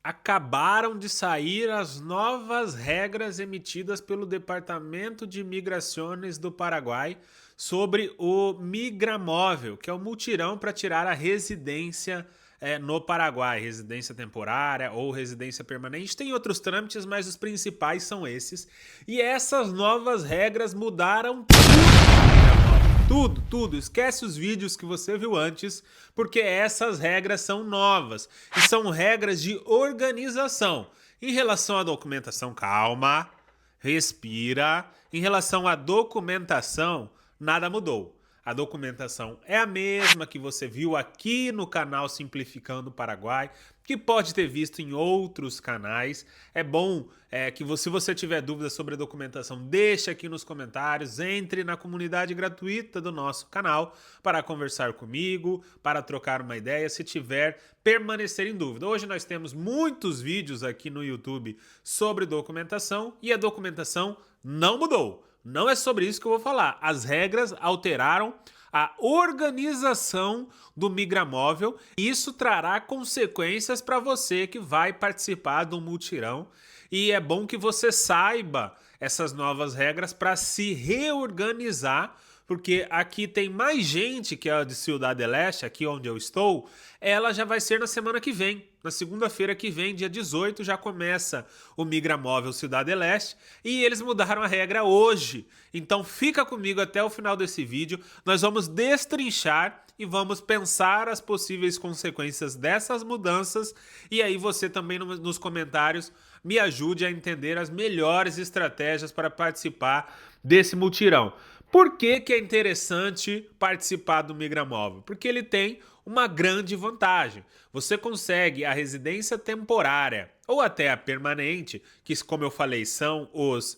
Acabaram de sair as novas regras emitidas pelo Departamento de Migrações do Paraguai sobre o Migramóvel, que é o mutirão para tirar a residência no Paraguai, residência temporária ou residência permanente. Tem outros trâmites, mas os principais são esses. E essas novas regras mudaram tudo, tudo. Esquece os vídeos que você viu antes, porque essas regras são novas e são regras de organização. Em relação à documentação, calma, respira. Em relação à documentação, nada mudou. A documentação é a mesma que você viu aqui no canal Simplificando o Paraguai, que pode ter visto em outros canais. É bom que se você tiver dúvidas sobre a documentação, deixe aqui nos comentários, entre na comunidade gratuita do nosso canal para conversar comigo, para trocar uma ideia, se tiver permanecer em dúvida. Hoje nós temos muitos vídeos aqui no YouTube sobre documentação e a documentação não mudou. Não é sobre isso que eu vou falar. As regras alteraram a organização do Migramóvel e isso trará consequências para você que vai participar do mutirão. E é bom que você saiba essas novas regras para se reorganizar, porque aqui tem mais gente que a de Ciudad del Este, aqui onde eu estou, ela já vai ser na semana que vem. Na segunda-feira que vem, dia 18, já começa o Migramóvel Ciudad del Este e eles mudaram a regra hoje. Então fica comigo até o final desse vídeo, nós vamos destrinchar e vamos pensar as possíveis consequências dessas mudanças e aí você também nos comentários me ajude a entender as melhores estratégias para participar desse mutirão. Por que é interessante participar do Migramóvel? Porque ele tem uma grande vantagem. Você consegue a residência temporária ou até a permanente, que como eu falei são os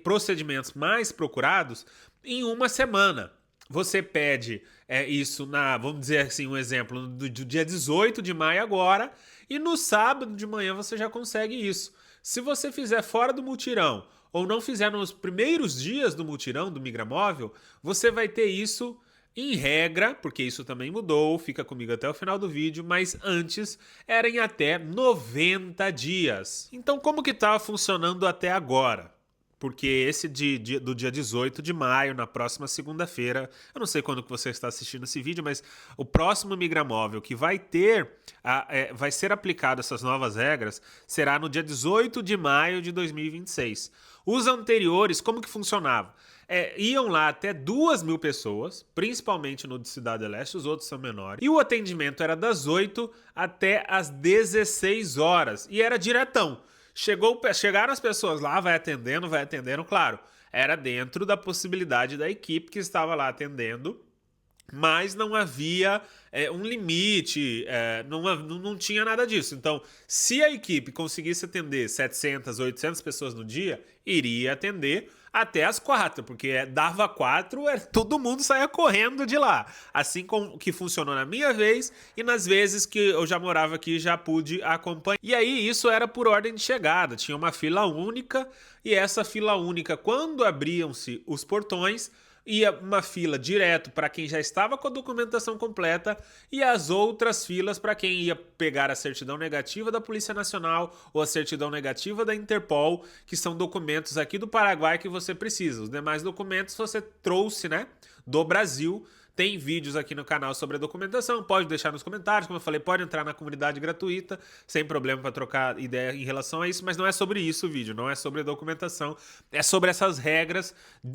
procedimentos mais procurados, em uma semana. Você pede isso vamos dizer assim, um exemplo, do dia 18 de maio agora, e no sábado de manhã você já consegue isso. Se você fizer fora do mutirão, ou não fizer nos primeiros dias do mutirão, do Migramóvel, você vai ter isso em regra, porque isso também mudou, fica comigo até o final do vídeo, mas antes era em até 90 dias. Então como que estava funcionando até agora? Porque esse do dia 18 de maio, na próxima segunda-feira, eu não sei quando que você está assistindo esse vídeo, mas o próximo Migramóvel que vai vai ser aplicado essas novas regras será no dia 18 de maio de 2026. Os anteriores, como que funcionava? Iam lá até 2.000 pessoas, principalmente no de Cidade do Leste, os outros são menores. E o atendimento era das 8 até as 16 horas. E era diretão. Chegaram as pessoas lá, vai atendendo, claro. Era dentro da possibilidade da equipe que estava lá atendendo, mas não havia um limite, não tinha nada disso. Então, se a equipe conseguisse atender 700, 800 pessoas no dia, iria atender até as 4, porque dava 4, todo mundo saía correndo de lá. Assim como que funcionou na minha vez e nas vezes que eu já morava aqui já pude acompanhar. E aí isso era por ordem de chegada, tinha uma fila única e essa fila única, quando abriam-se os portões, ia uma fila direto para quem já estava com a documentação completa e as outras filas para quem ia pegar a certidão negativa da Polícia Nacional ou a certidão negativa da Interpol, que são documentos aqui do Paraguai que você precisa. Os demais documentos você trouxe, né, do Brasil. Tem vídeos aqui no canal sobre a documentação, pode deixar nos comentários, como eu falei, pode entrar na comunidade gratuita, sem problema para trocar ideia em relação a isso, mas não é sobre isso o vídeo, não é sobre a documentação, é sobre essas regras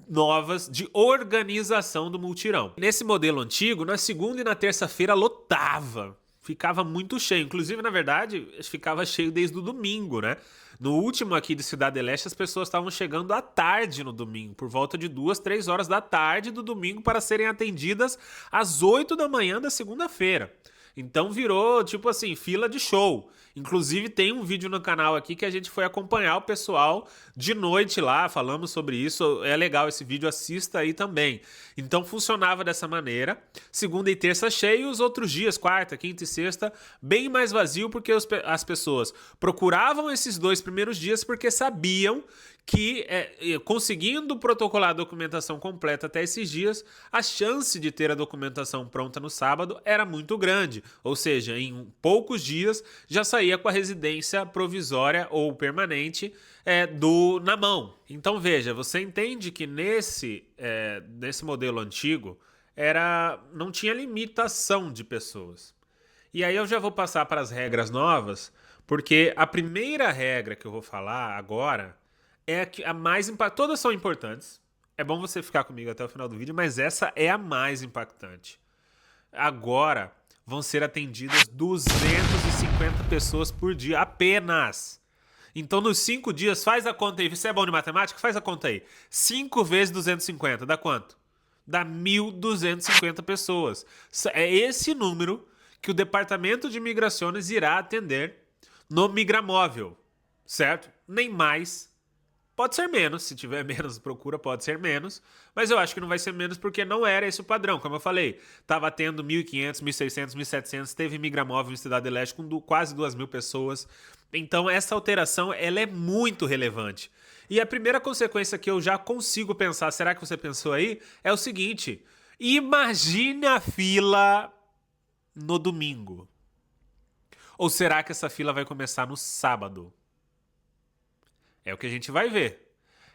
novas de organização do mutirão. Nesse modelo antigo, na segunda e na terça-feira lotava. Ficava muito cheio, inclusive, na verdade, ficava cheio desde o domingo, né? No último aqui de Cidade del Este, as pessoas estavam chegando à tarde no domingo, por volta de 2, 3 horas da tarde do domingo para serem atendidas às 8 da manhã da segunda-feira. Então virou, tipo assim, fila de show. Inclusive tem um vídeo no canal aqui que a gente foi acompanhar o pessoal de noite lá, falamos sobre isso. É legal esse vídeo, assista aí também. Então funcionava dessa maneira. Segunda e terça cheio, os outros dias, quarta, quinta e sexta, bem mais vazio, porque as pessoas procuravam esses 2 primeiros dias porque sabiam que conseguindo protocolar a documentação completa até esses dias, a chance de ter a documentação pronta no sábado era muito grande. Ou seja, em poucos dias já saía com a residência provisória ou permanente na mão. Então veja, você entende que nesse modelo antigo não tinha limitação de pessoas. E aí eu já vou passar para as regras novas, porque a primeira regra que eu vou falar agora é a mais impactante. Todas são importantes. É bom você ficar comigo até o final do vídeo, mas essa é a mais impactante. Agora vão ser atendidas 250 pessoas por dia apenas. Então, nos 5 dias, faz a conta aí. Você é bom de matemática? Faz a conta aí. 5 vezes 250, dá quanto? Dá 1.250 pessoas. É esse número que o Departamento de Imigrações irá atender no Migramóvel, certo? Nem mais. Pode ser menos, se tiver menos procura pode ser menos, mas eu acho que não vai ser menos porque não era esse o padrão, como eu falei. Tava tendo 1.500, 1.600, 1.700, teve Migramóvel em Cidade Leste com quase 2.000 pessoas. Então essa alteração ela é muito relevante. E a primeira consequência que eu já consigo pensar, será que você pensou aí? É o seguinte, imagine a fila no domingo. Ou será que essa fila vai começar no sábado? É o que a gente vai ver.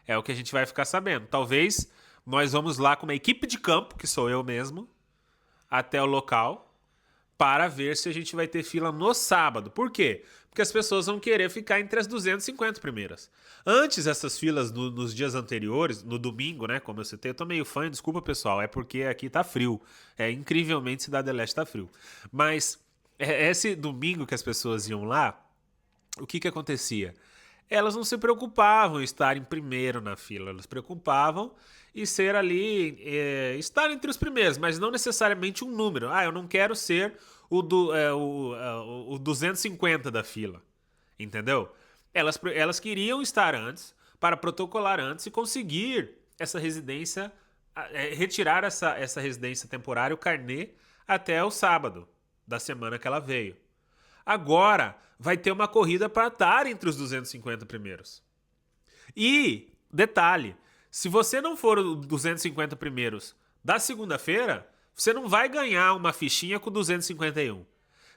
É o que a gente vai ficar sabendo. Talvez nós vamos lá com uma equipe de campo, que sou eu mesmo, até o local, para ver se a gente vai ter fila no sábado. Por quê? Porque as pessoas vão querer ficar entre as 250 primeiras. Antes, essas filas nos dias anteriores, no domingo, né, como eu citei, eu tô meio fã, desculpa pessoal, é porque aqui tá frio. Incrivelmente, Cidade Leste tá frio. Mas esse domingo que as pessoas iam lá, o que acontecia? Elas não se preocupavam em estar em primeiro na fila, elas se preocupavam em ser ali, estar entre os primeiros, mas não necessariamente um número. Eu não quero ser o 250 da fila, entendeu? Elas queriam estar antes, para protocolar antes e conseguir essa residência, retirar essa residência temporária, o carnê, até o sábado da semana que ela veio. Agora vai ter uma corrida para estar entre os 250 primeiros. E, detalhe, se você não for os 250 primeiros da segunda-feira, você não vai ganhar uma fichinha com 251.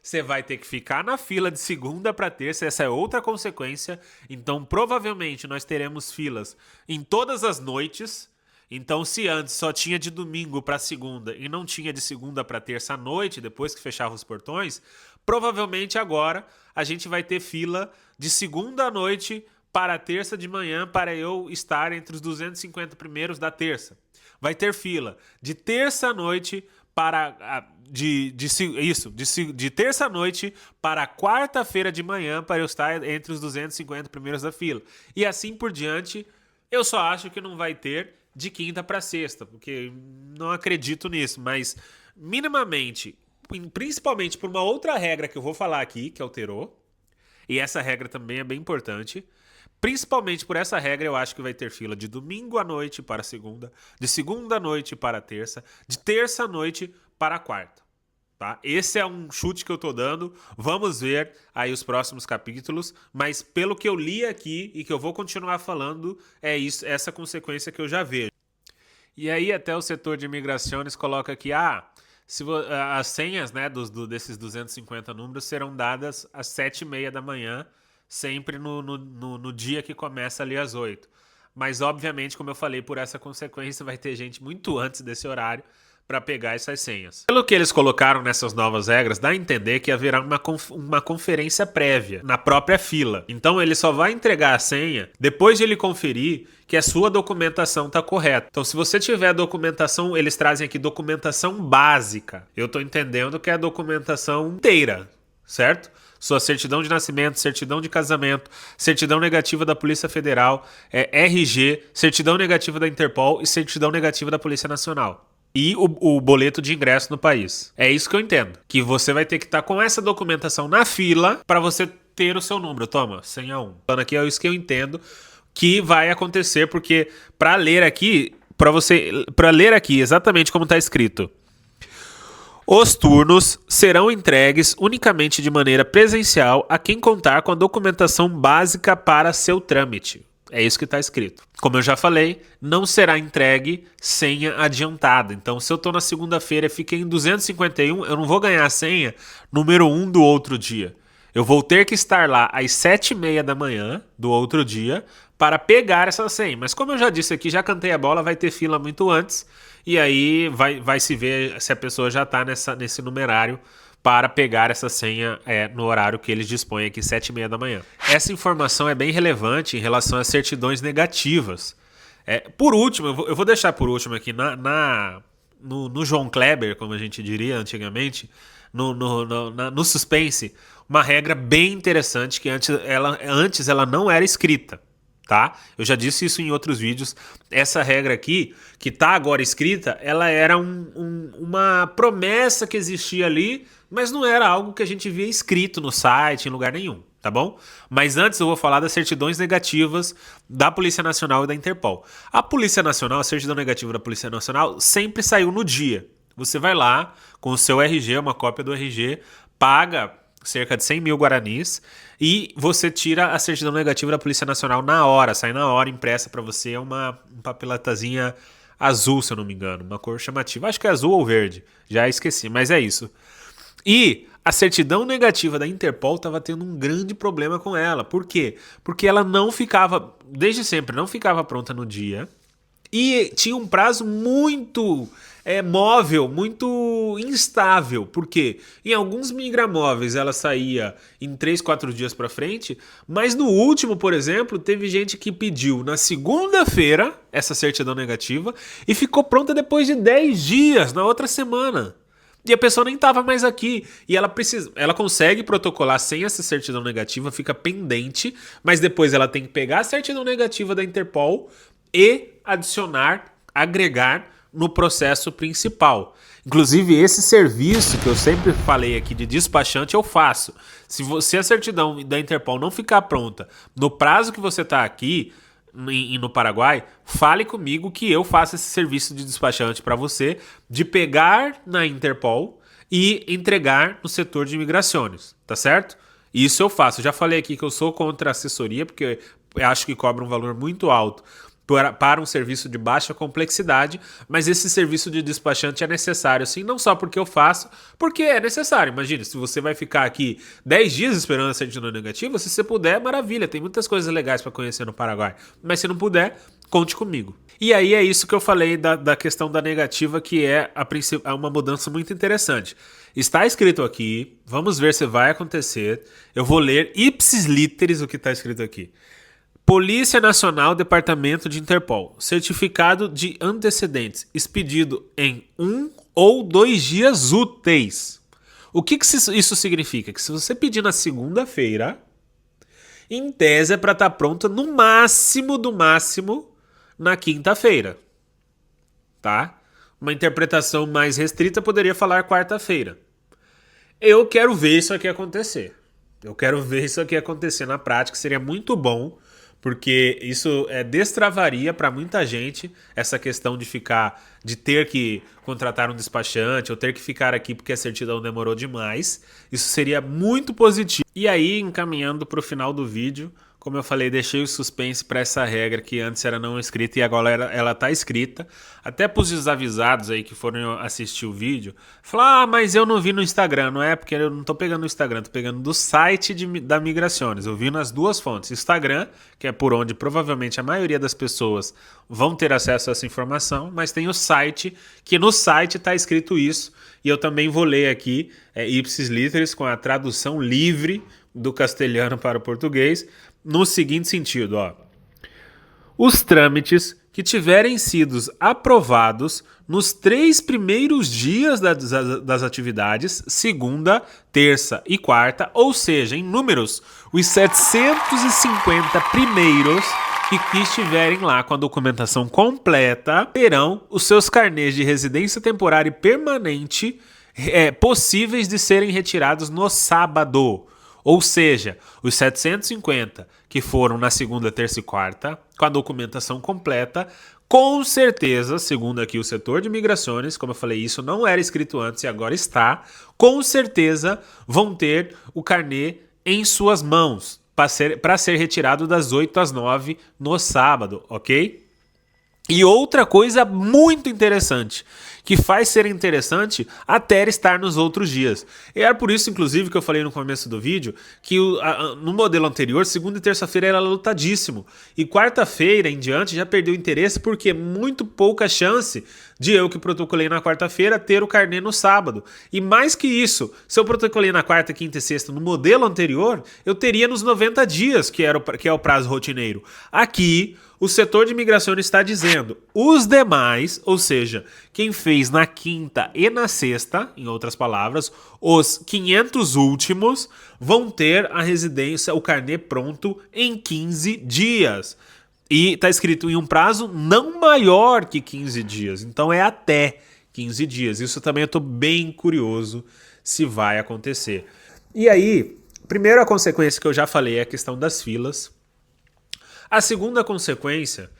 Você vai ter que ficar na fila de segunda para terça, essa é outra consequência. Então, provavelmente, nós teremos filas em todas as noites. Então, se antes só tinha de domingo para segunda e não tinha de segunda para terça à noite, depois que fechava os portões, provavelmente agora a gente vai ter fila de segunda à noite para terça de manhã para eu estar entre os 250 primeiros da terça. Vai ter fila de terça à noite para de terça à noite para quarta-feira de manhã para eu estar entre os 250 primeiros da fila. E assim por diante. Eu só acho que não vai ter de quinta para sexta, porque não acredito nisso, mas minimamente, principalmente por uma outra regra que eu vou falar aqui, que alterou, e essa regra também é bem importante, principalmente por essa regra eu acho que vai ter fila de domingo à noite para segunda, de segunda à noite para terça, de terça à noite para quarta. Tá? Esse é um chute que eu tô dando, vamos ver aí os próximos capítulos, mas pelo que eu li aqui e que eu vou continuar falando, é isso, essa consequência que eu já vejo. E aí até o setor de imigrações coloca aqui, as senhas, né, desses 250 números serão dadas às 7h30 da manhã, sempre no dia que começa ali às 8. Mas obviamente, como eu falei, por essa consequência vai ter gente muito antes desse horário para pegar essas senhas. Pelo que eles colocaram nessas novas regras, dá a entender que haverá uma conferência prévia na própria fila. Então ele só vai entregar a senha depois de ele conferir que a sua documentação está correta. Então se você tiver a documentação, eles trazem aqui documentação básica. Eu estou entendendo que é a documentação inteira, certo? Sua certidão de nascimento, certidão de casamento, certidão negativa da Polícia Federal, RG, certidão negativa da Interpol e certidão negativa da Polícia Nacional. E o boleto de ingresso no país. É isso que eu entendo. Que você vai ter que estar com essa documentação na fila para você ter o seu número. Toma, senha 1. Falando aqui é isso que eu entendo que vai acontecer, porque para ler aqui exatamente como está escrito. Os turnos serão entregues unicamente de maneira presencial a quem contar com a documentação básica para seu trâmite. É isso que está escrito. Como eu já falei, não será entregue senha adiantada. Então, se eu estou na segunda-feira e fiquei em 251, eu não vou ganhar a senha número 1 do outro dia. Eu vou ter que estar lá às 7h30 da manhã do outro dia para pegar essa senha. Mas como eu já disse aqui, já cantei a bola, vai ter fila muito antes. E aí vai se ver se a pessoa já está nesse numerário para pegar essa senha no horário que eles dispõem aqui, 7h30 da manhã. Essa informação é bem relevante em relação às certidões negativas. Por último, eu vou deixar por último aqui, no João Kleber, como a gente diria antigamente, no suspense, uma regra bem interessante que antes ela não era escrita. Tá? Eu já disse isso em outros vídeos. Essa regra aqui, que está agora escrita, ela era uma promessa que existia ali, mas não era algo que a gente via escrito no site, em lugar nenhum, tá bom? Mas antes eu vou falar das certidões negativas da Polícia Nacional e da Interpol. A Polícia Nacional, a certidão negativa da Polícia Nacional, sempre saiu no dia. Você vai lá com o seu RG, uma cópia do RG, paga cerca de 100 mil guaranis e você tira a certidão negativa da Polícia Nacional na hora, sai na hora, impressa para você, é uma papeletazinha azul, se eu não me engano, uma cor chamativa, acho que é azul ou verde, já esqueci, mas é isso. E a certidão negativa da Interpol estava tendo um grande problema com ela. Por quê? Porque ela não ficava, desde sempre, não ficava pronta no dia e tinha um prazo muito móvel, muito instável. Por quê? Em alguns migramóveis ela saía em 3, 4 dias para frente, mas no último, por exemplo, teve gente que pediu na segunda-feira essa certidão negativa e ficou pronta depois de 10 dias, na outra semana. E a pessoa nem estava mais aqui. E ela consegue protocolar sem essa certidão negativa, fica pendente, mas depois ela tem que pegar a certidão negativa da Interpol e adicionar, agregar no processo principal. Inclusive, esse serviço que eu sempre falei aqui de despachante, eu faço. Se a certidão da Interpol não ficar pronta no prazo que você está aqui no Paraguai, fale comigo que eu faço esse serviço de despachante para você, de pegar na Interpol e entregar no setor de imigrações, tá certo? Isso eu faço. Já falei aqui que eu sou contra a assessoria, porque eu acho que cobra um valor muito alto para um serviço de baixa complexidade, mas esse serviço de despachante é necessário, sim, não só porque eu faço, porque é necessário. Imagina, se você vai ficar aqui 10 dias esperando a certidão negativa, se você puder, maravilha, tem muitas coisas legais para conhecer no Paraguai, mas se não puder, conte comigo. E aí é isso que eu falei da questão da negativa, que é uma mudança muito interessante. Está escrito aqui, vamos ver se vai acontecer, eu vou ler ipsis literis o que está escrito aqui. Polícia Nacional, Departamento de Interpol. Certificado de antecedentes expedido em 1 ou 2 dias úteis. O que isso significa? Que se você pedir na segunda-feira, em tese é para estar pronta no máximo do máximo na quinta-feira. Tá? Uma interpretação mais restrita poderia falar quarta-feira. Eu quero ver isso aqui acontecer. Eu quero ver isso aqui acontecer na prática. Seria muito bom, porque isso destravaria para muita gente essa questão de ter que contratar um despachante ou ter que ficar aqui porque a certidão demorou demais. Isso seria muito positivo. E aí, encaminhando para o final do vídeo, como eu falei, deixei o suspense para essa regra que antes era não escrita e agora ela está escrita. Até para os desavisados aí que foram assistir o vídeo, falar, mas eu não vi no Instagram. Não é porque eu não estou pegando no Instagram, estou pegando do site da Migrações. Eu vi nas duas fontes. Instagram, que é por onde provavelmente a maioria das pessoas vão ter acesso a essa informação, mas tem o site, que no site está escrito isso. E eu também vou ler aqui, ipsis literis, com a tradução livre do castelhano para o português, no seguinte sentido, ó. Os trâmites que tiverem sido aprovados nos 3 primeiros dias das atividades, segunda, terça e quarta, ou seja, em números, os 750 primeiros que estiverem lá com a documentação completa, terão os seus carnês de residência temporária e permanente possíveis de serem retirados no sábado. Ou seja, os 750 que foram na segunda, terça e quarta, com a documentação completa, com certeza, segundo aqui o setor de imigrações, como eu falei, isso não era escrito antes e agora está, com certeza vão ter o carnê em suas mãos para ser retirado das 8 às 9 no sábado, ok? E outra coisa muito interessante, que faz ser interessante até estar nos outros dias. E era por isso, inclusive, que eu falei no começo do vídeo, que no modelo anterior, segunda e terça-feira era lotadíssimo. E quarta-feira em diante já perdeu interesse, porque muito pouca chance de eu que protocolei na quarta-feira ter o carnê no sábado. E mais que isso, se eu protocolei na quarta, quinta e sexta no modelo anterior, eu teria nos 90 dias, que é o prazo rotineiro. Aqui, o setor de imigração está dizendo, os demais, ou seja, quem fez na quinta e na sexta, em outras palavras, os 500 últimos vão ter a residência, o carnê pronto em 15 dias. E está escrito em um prazo não maior que 15 dias, então é até 15 dias. Isso também eu estou bem curioso se vai acontecer. E aí, primeiro a consequência que eu já falei é a questão das filas. A segunda consequência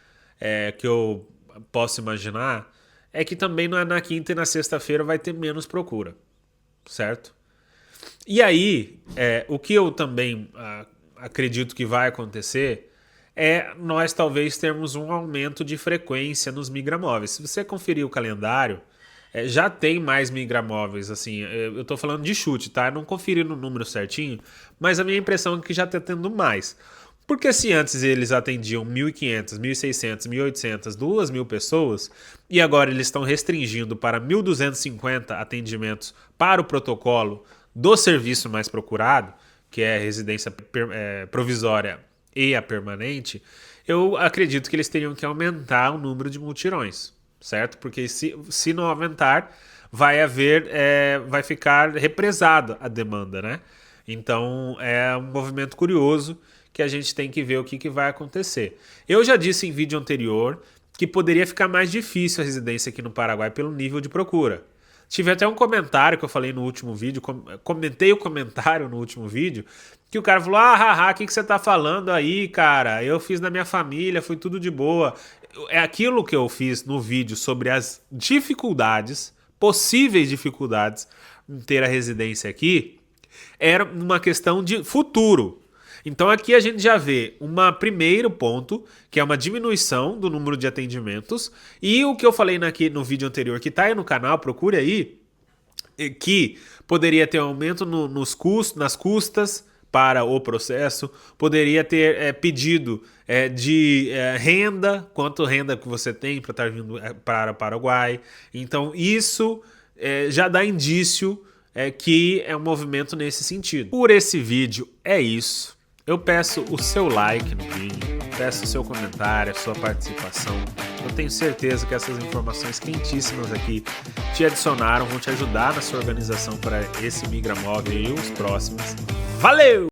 que eu posso imaginar é que também na quinta e na sexta-feira vai ter menos procura, certo? E aí, o que eu também acredito que vai acontecer é nós talvez termos um aumento de frequência nos migramóveis. Se você conferir o calendário, já tem mais migramóveis, assim, eu tô falando de chute, tá? Eu não conferi no número certinho, mas a minha impressão é que já tá tendo mais. Porque se antes eles atendiam 1.500, 1.600, 1.800, 2.000 pessoas, e agora eles estão restringindo para 1.250 atendimentos para o protocolo do serviço mais procurado, que é a residência provisória e a permanente, eu acredito que eles teriam que aumentar o número de mutirões, certo? Porque se não aumentar, vai ficar represada a demanda, né? Então é um movimento curioso que a gente tem que ver o que vai acontecer. Eu já disse em vídeo anterior que poderia ficar mais difícil a residência aqui no Paraguai pelo nível de procura. Tive até um comentário que eu falei no último vídeo, comentei o comentário no último vídeo, que o cara falou, o que você tá falando aí, cara? Eu fiz na minha família, foi tudo de boa. É aquilo que eu fiz no vídeo sobre as dificuldades, possíveis dificuldades em ter a residência aqui, era uma questão de futuro. Então aqui a gente já vê um primeiro ponto, que é uma diminuição do número de atendimentos, e o que eu falei aqui no vídeo anterior, que está aí no canal, procure aí, que poderia ter um aumento nas custas para o processo, poderia ter pedido de renda, quanto renda que você tem para estar vindo para o Paraguai. Então isso já dá indício que é um movimento nesse sentido. Por esse vídeo é isso. Eu peço o seu like no vídeo, peço o seu comentário, a sua participação. Eu tenho certeza que essas informações quentíssimas aqui te adicionaram, vão te ajudar na sua organização para esse migramóvel e os próximos. Valeu!